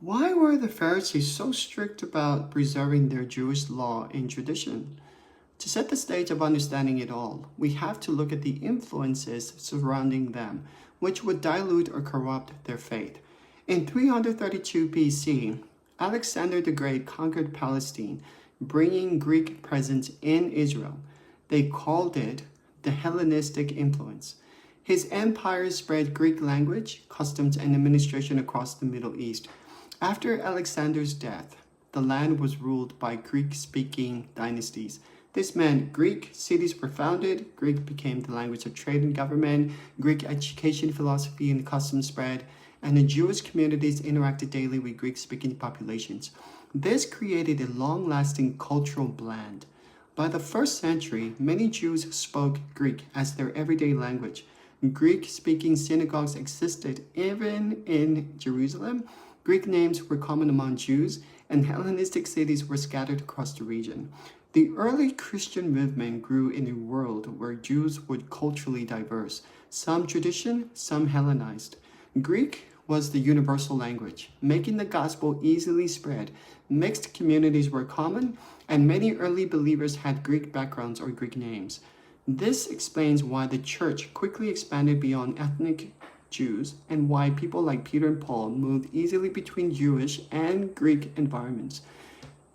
Why were the Pharisees so strict about preserving their Jewish law and tradition? To set the stage of understanding it all, we have to look at the influences surrounding them, which would dilute or corrupt their faith. In 332 BC, Alexander the Great conquered Palestine, bringing Greek presence in Israel. They called it the Hellenistic influence. His empire spread Greek language, customs, and administration across the Middle East. After Alexander's death, the land was ruled by Greek-speaking dynasties. This meant Greek cities were founded, Greek became the language of trade and government, Greek education, philosophy, and customs spread, and the Jewish communities interacted daily with Greek-speaking populations. This created a long-lasting cultural blend. By the 1st century, many Jews spoke Greek as their everyday language. Greek-speaking synagogues existed even in Jerusalem. Greek names were common among Jews, and Hellenistic cities were scattered across the region. The early Christian movement grew in a world where Jews were culturally diverse, some tradition, some Hellenized. Greek was the universal language, making the gospel easily spread. Mixed communities were common, and many early believers had Greek backgrounds or Greek names. This explains why the church quickly expanded beyond ethnic Jews and why people like Peter and Paul moved easily between Jewish and Greek environments.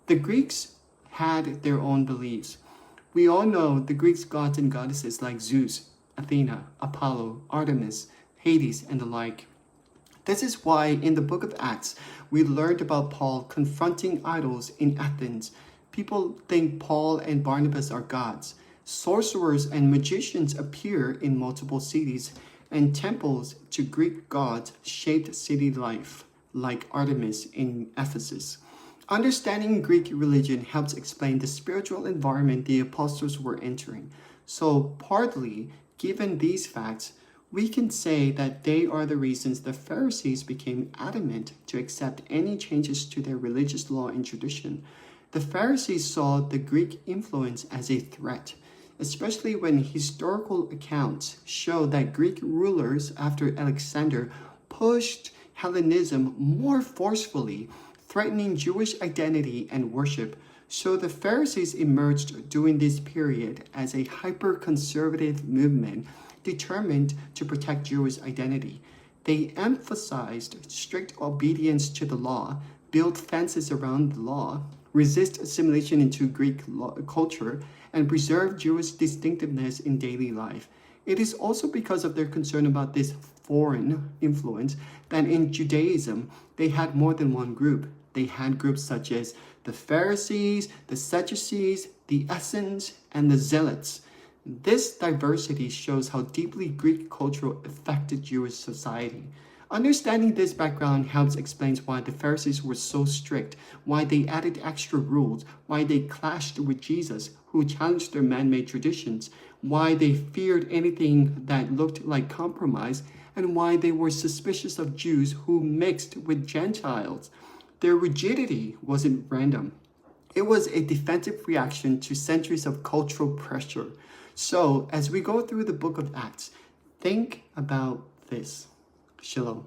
The Greeks had their own beliefs. We all know the Greek gods and goddesses like Zeus, Athena, Apollo, Artemis, Hades, and the like. This is why in the book of Acts, we learned about Paul confronting idols in Athens. People think Paul and Barnabas are gods. Sorcerers and magicians appear in multiple cities, and temples to Greek gods shaped city life, like Artemis in Ephesus. Understanding Greek religion helps explain the spiritual environment the apostles were entering. So, partly, given these facts, we can say that they are the reasons the Pharisees became adamant to accept any changes to their religious law and tradition. The Pharisees saw the Greek influence as a threat, especially when historical accounts show that Greek rulers after Alexander pushed Hellenism more forcefully, threatening Jewish identity and worship. So the Pharisees emerged during this period as a hyper-conservative movement determined to protect Jewish identity. They emphasized strict obedience to the law, built fences around the law, resist assimilation into Greek culture, and preserve Jewish distinctiveness in daily life. It is also because of their concern about this foreign influence that in Judaism, they had more than one group. They had groups such as the Pharisees, the Sadducees, the Essenes, and the Zealots. This diversity shows how deeply Greek culture affected Jewish society. Understanding this background helps explain why the Pharisees were so strict, why they added extra rules, why they clashed with Jesus, who challenged their man-made traditions, why they feared anything that looked like compromise, and why they were suspicious of Jews who mixed with Gentiles. Their rigidity wasn't random. It was a defensive reaction to centuries of cultural pressure. So, as we go through the book of Acts, think about this. Shalom.